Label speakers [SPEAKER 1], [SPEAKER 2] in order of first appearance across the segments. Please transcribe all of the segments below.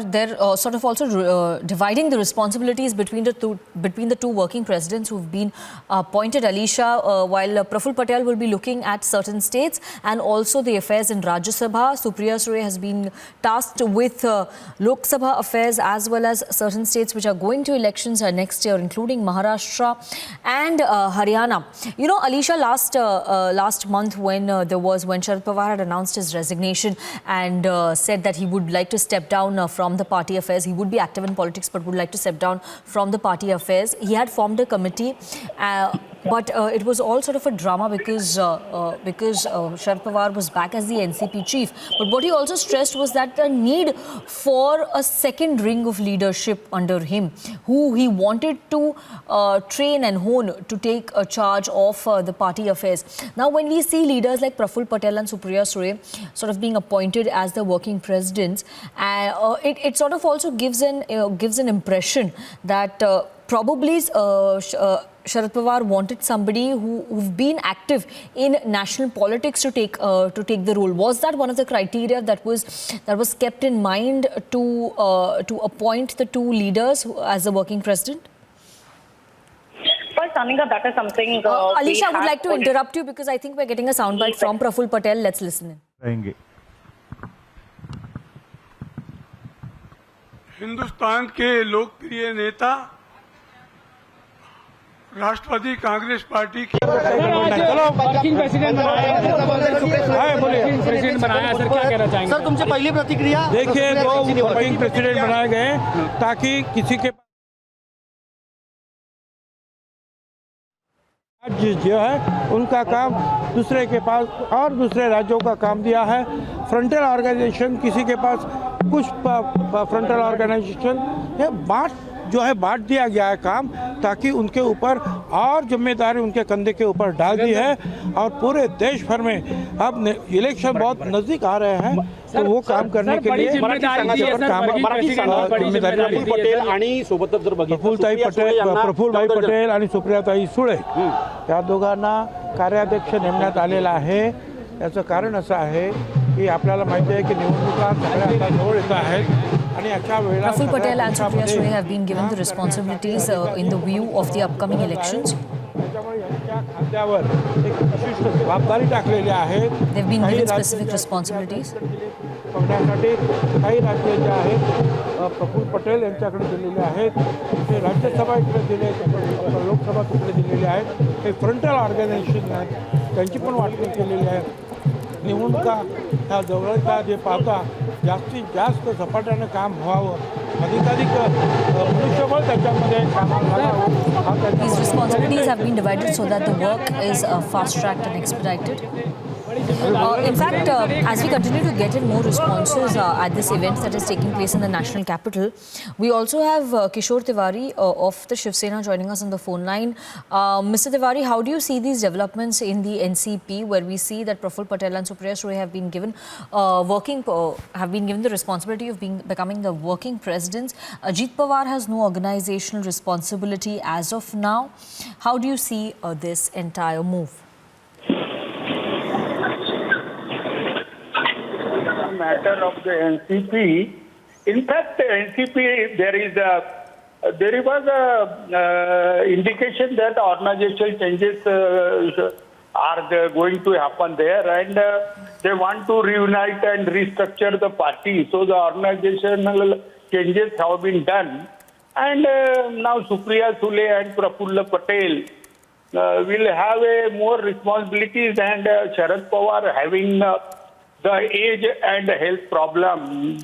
[SPEAKER 1] Pawar, they're sort of also dividing the responsibilities between the two working presidents who've been appointed. Alisha, while Praful Patel will be looking at certain states and also the affairs in Rajya Sabha, Supriya Sule has been tasked with Lok Sabha affairs as well as certain states which are going to elections next year, including Maharashtra and Haryana. You know, Alisha, last month when Sharad Pawar had announced his resignation and said that he would like to step down from the party affairs. He would be active in politics but would like to step down from the party affairs. He had formed a committee, but it was all sort of a drama because Sharad Pawar was back as the NCP chief. But what he also stressed was that the need for a second ring of leadership under him, who he wanted to train and hone to take a charge of the party affairs. Now, when we see leaders like Praful Patel and Supriya Sule sort of being appointed as the working presidents, it sort of also gives an impression that probably Sharad Pawar wanted somebody who've been active in national politics to take the role. Was that one of the criteria that was kept in mind to appoint the two leaders as the working president?
[SPEAKER 2] Well, Sanika, that is something.
[SPEAKER 1] Alisha, I would like to interrupt you because I think we're getting a soundbite from Praful Patel. Let's listen in.
[SPEAKER 3] Hindustan के लोकप्रिय नेता राष्ट्रवादी Congress party की
[SPEAKER 4] working president बनाया sir, क्या कहना चाहेंगे
[SPEAKER 5] sir? तुमसे पहली प्रतिक्रिया
[SPEAKER 4] देखिए, दो वर्किंग प्रेसिडेंट बनाए गए ताकि किसी के जो है उनका काम दूसरे के पास और दूसरे राज्यों का काम दिया है। फ्रंटल ऑर्गेनाइजेशन किसी के पास कुछ फ्रंटल ऑर्गेनाइजेशन है बांट दिया गया है काम, ताकि उनके ऊपर और जिम्मेदारी उनके कंधे के ऊपर डाल दी है। और पूरे देश भर में अब इलेक्शन बहुत नजदीक आ रहे हैं, तो वो काम करने के लिए
[SPEAKER 5] प्रफुल्ल पटेल आणि सोबतच जर
[SPEAKER 4] प्रफुल्लभाई पटेल आणि सुप्रियाताई सुळे या दोघांना कार्याध्यक्ष नेमण्यात आलेला आहे। याचं कारण असं आहे की आपल्याला माहिती आहे की निवडणुका सगळ्या जवळ येत आहेत आणि अशा वेळेला
[SPEAKER 1] Praful Patel and Supriya Sule have been given the responsibilities in the view of the upcoming elections.
[SPEAKER 4] त्याच्यामुळे यांच्या खात्यावर एक विशिष्ट जबाबदारी टाकलेली आहे।
[SPEAKER 1] They've been given specific responsibilities.
[SPEAKER 4] बघण्यासाठी काही राज्ये जे आहेत प्रफुल्ल पटेल यांच्याकडे दिलेले आहेत, ते राज्यसभा इकडे दिले, लोकसभा तिकडे दिलेले आहेत। हे फ्रंटल ऑर्गनायझेशन आहेत, त्यांची पण वाटणी केलेली आहे। निवडणुका ह्या जवळचा जे पाहता जास्तीत जास्त झपाट्याने काम व्हावं, अधिकाधिक मनुष्यबळ त्याच्यामध्ये कामाला घालावं।
[SPEAKER 1] These responsibilities have been divided so that the work is fast-tracked and expedited. In fact, as we continue to get in more responses at this event that is taking place in the national capital, we also have Kishore Tiwari of the Shiv Sena joining us on the phone line. Mr. Tiwari, how do you see these developments in the NCP, where we see that Praful Patel and Supriya Sule have been given the responsibility of becoming the working presidents? Ajit Pawar has no organizational responsibility as of now. How do you see this entire move?
[SPEAKER 6] Matter of the NCP. In fact, the NCP there was a indication that organizational changes are going to happen there, and they want to reunite and restructure the party. So the organizational changes have been done, and now Supriya Sule and Praful Patel will have more responsibilities, and Sharad Pawar having the age and health problem,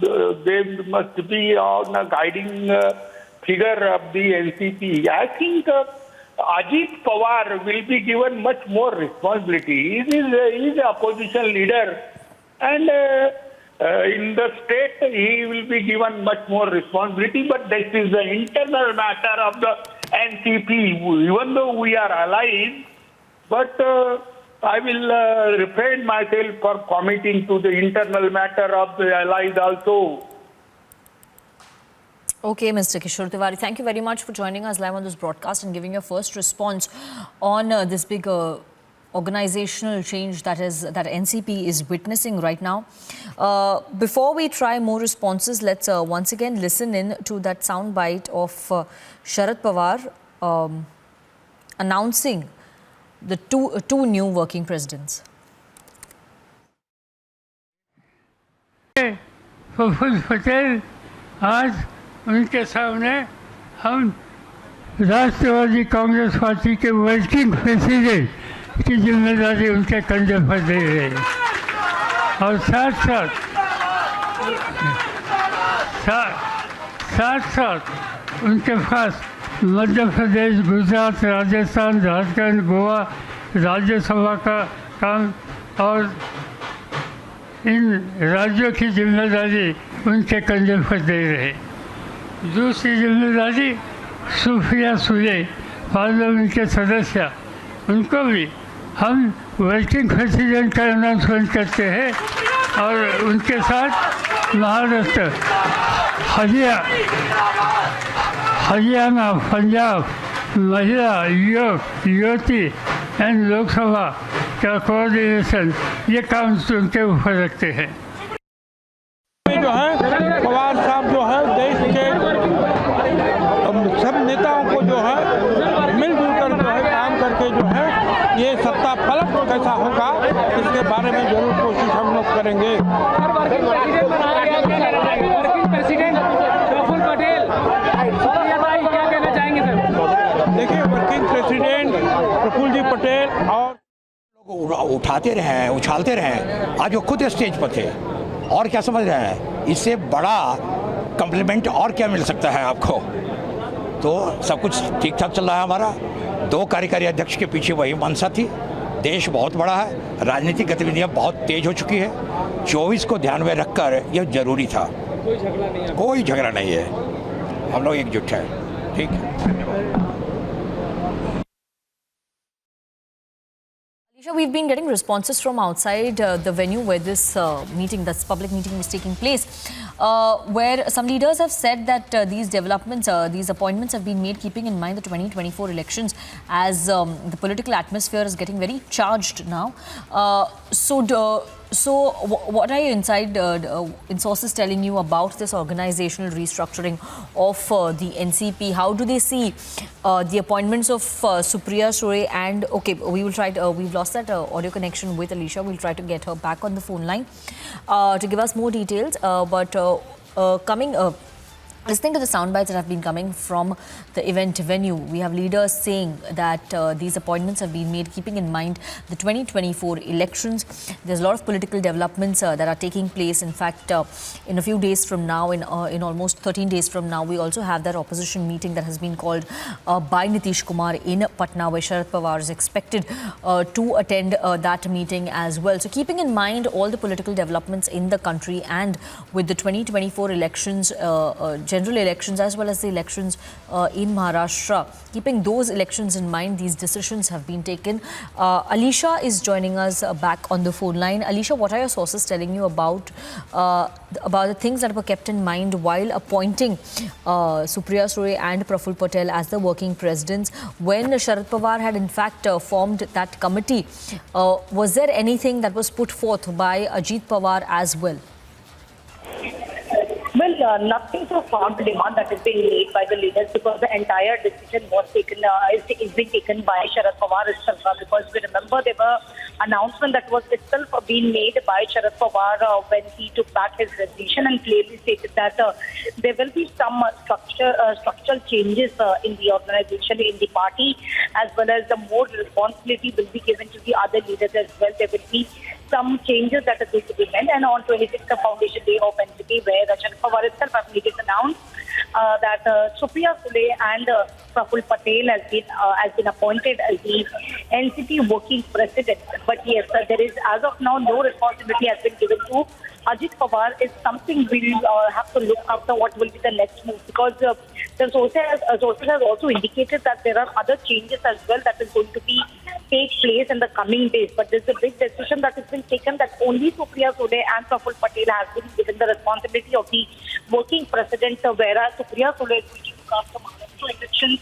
[SPEAKER 6] they must be on a guiding figure of the NCP. I think Ajit Pawar will be given much more responsibility. He is a opposition leader, and in the state he will be given much more responsibility. But this is the internal matter of the NCP. Even though we are allies, but I will refrain myself for committing to the internal matter of the allies also.
[SPEAKER 1] Okay, Mr. Kishore Tiwari, thank you very much for joining us live on this broadcast and giving your first response on this big organizational change that NCP is witnessing right now. Before we try more responses, let's once again listen in to that soundbite of Sharad Pawar announcing the two new working presidents.
[SPEAKER 7] Praful Patel, आज उनके सामने हम राष्ट्रवादी Congress party के working president की जिम्मेदारी उनके कंधे पर दे रहे हैं और साथ साथ उनके पास मध्य प्रदेश, गुजरात, राजस्थान, झारखंड, गोवा राज्यसभा का काम और इन राज्यों की जिम्मेदारी उनके कंधे पर दे रहे। दूसरी जिम्मेदारी सुप्रिया सुले पार्लियामेंट के सदस्य, उनको भी हम वर्किंग प्रेसिडेंट का अनाउंसमेंट करते हैं और उनके साथ महाराष्ट्र, हरियाणा, पंजाब, महिला, युवती एंड लोकसभा का कोऑर्डिनेशन, ये काम उनके ऊपर रखते हैं।
[SPEAKER 4] जो है पवार साहब जो है देश के सब नेताओं को जो है मिलजुल कर जो है काम करके जो है ये सत्ता पलट कैसा होगा इसके बारे में जरूर कोशिश हम लोग करेंगे।
[SPEAKER 8] प्रेसिडेंट प्रफुल्ल पटेल, क्या कहना चाहेंगे सर?
[SPEAKER 4] देखिए, वर्किंग प्रेसिडेंट प्रफुल्ल जी पटेल और
[SPEAKER 5] उठाते रहे, उछालते रहे, आज वो खुद स्टेज पर थे और क्या समझ रहे हैं, इससे बड़ा कम्प्लीमेंट और क्या मिल सकता है आपको। तो सब कुछ ठीक ठाक चल रहा है हमारा। 2 कार्यकारी अध्यक्ष के पीछे वही मंशा थी। देश बहुत बड़ा है, राजनीतिक गतिविधियां बहुत तेज हो चुकी है। 24 को ध्यान में रखकर यह जरूरी था। कोई झगड़ा नहीं है, हम लोग एकजुट हैं। ठीक है, धन्यवाद।
[SPEAKER 1] Alisha, we've been getting responses from outside the venue where this this public meeting was taking place, where some leaders have said that these developments, these appointments have been made keeping in mind the 2024 elections, as the political atmosphere is getting very charged now. So what are your inside sources telling you about this organizational restructuring of the NCP? How do they see the appointments of Supriya Sule and, okay, we will try to, we've lost that audio connection with Alisha. We'll try to get her back on the phone line to give us more details. Listening to the sound bites that have been coming from the event venue, we have leaders saying that these appointments have been made keeping in mind the 2024 elections. There's a lot of political developments that are taking place. In fact, in a few days from now, in almost 13 days from now, we also have that opposition meeting that has been called by Nitish Kumar in Patna, where Sharad Pawar is expected to attend that meeting as well. So keeping in mind all the political developments in the country and with the 2024 elections, general elections as well as the elections in Maharashtra. Keeping those elections in mind, these decisions have been taken. Alisha is joining us back on the phone line. Alisha, what are your sources telling you about the things that were kept in mind while appointing Supriya Sule and Praful Patel as the working presidents? When Sharad Pawar had in fact formed that committee, was there anything that was put forth by Ajit Pawar as well?
[SPEAKER 2] Well, nothing so far the demand that has been made by the leaders, because the entire decision was taken is being taken by Sharad Pawar itself. Because we remember there were announcement that was itself being made by Sharad Pawar when he took back his resignation and clearly stated that there will be some structural changes in the organization, in the party, as well as the more responsibility will be given to the other leaders as well. There will be some changes that are going to be made, and on 26th, the foundation day of NCP, where Sharad Pawar itself has made it announced that Supriya Sule and Praful Patel has been appointed as the NCP working president. But yes, there is as of now no responsibility has been given to Ajit Pawar. Is something we will have to look after what will be the next move, because the sources have also indicated that there are other changes as well that is going to be take place in the coming days. But there's a big decision that has been taken that only Supriya Sule and Praful Patel has been given the responsibility of the working president, whereas Supriya Sule is going to look after Maharashtra elections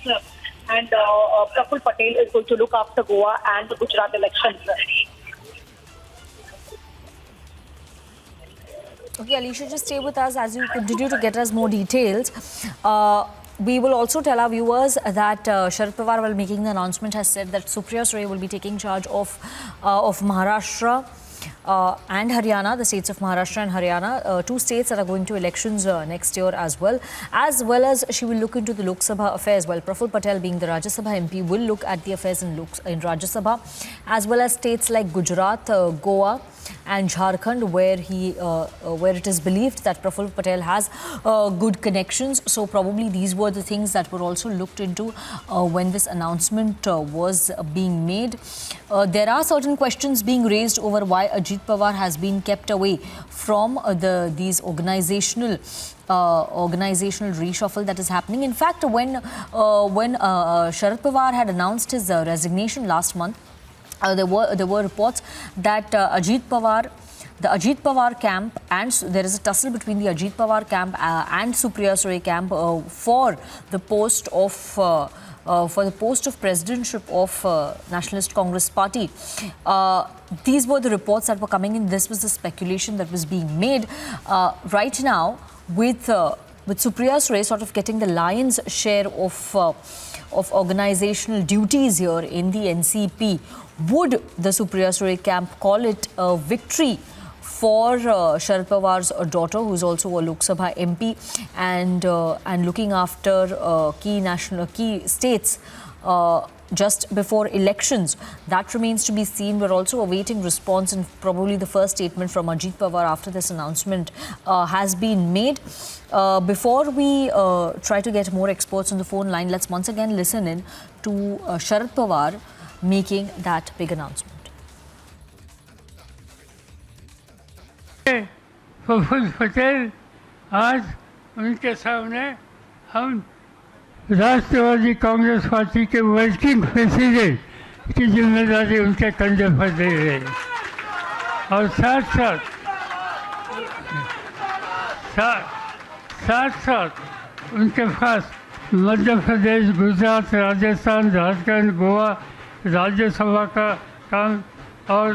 [SPEAKER 2] and Praful Patel is going to look after Goa and the Gujarat elections.
[SPEAKER 1] Okay, Alicia, just stay with us as you continue to get us more details. We will also tell our viewers that Sharad Pawar, while making the announcement, has said that Supriya Sule will be taking charge of Maharashtra and Haryana, the states of Maharashtra and Haryana, two states that are going to elections next year as well as she will look into the Lok Sabha affairs. While Praful Patel, being the Rajya Sabha MP, will look at the affairs in Rajya Sabha, as well as states like Gujarat, Goa and Jharkhand, where it is believed that Praful Patel has good connections. So probably these were the things that were also looked into when this announcement was being made. There are certain questions being raised over why Ajit Pawar has been kept away from these organizational reshuffle that is happening. In fact, when Sharad Pawar had announced his resignation last month, there were reports that the Ajit Pawar camp, and there is a tussle between the Ajit Pawar camp and Supriya Sule camp for the post of presidentship of Nationalist Congress Party. These were the reports that were coming in. This was the speculation that was being made. Right now, with Supriya Sule sort of getting the lion's share of organizational duties here in the NCP, would the Supriya Sule camp call it a victory for Sharad Pawar's daughter, who is also a Lok Sabha MP and looking after key states just before elections? That remains to be seen. We're also awaiting response, and probably the first statement from Ajit Pawar after this announcement has been made. Before we try to get more experts on the phone line, let's once again listen in to Sharad Pawar making that big announcement.
[SPEAKER 7] Praful Patel, आज उनके सामने हम राष्ट्रवादी Congress party के working president की जिम्मेदारी उनके कंधे पर दे रहे हैं और साथ उनके पास मध्य प्रदेश, गुजरात, राजस्थान, झारखंड, गोवा राज्यसभा का काम और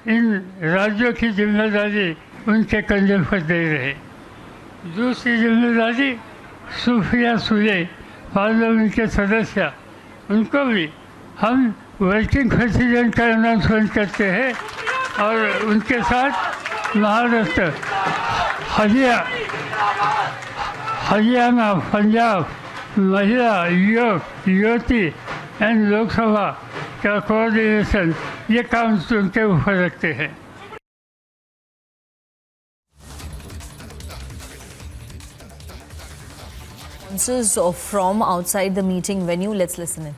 [SPEAKER 7] इन राज्यों की जिम्मेदारी उनके कंधे पर दे रहे। दूसरी जिम्मेदारी सुप्रिया सुले, पार्लियामेंट के सदस्य, उनको भी हम वर्किंग प्रेसिडेंट का अनाउंसमेंट करते हैं और उनके साथ महाराष्ट्र, हरियाणा, पंजाब, महिला, युवती एंड लोकसभा का कोऑर्डिनेशन, ये काम उनके ऊपर रखते हैं।
[SPEAKER 1] Answers from outside the meeting venue. Let's listen in.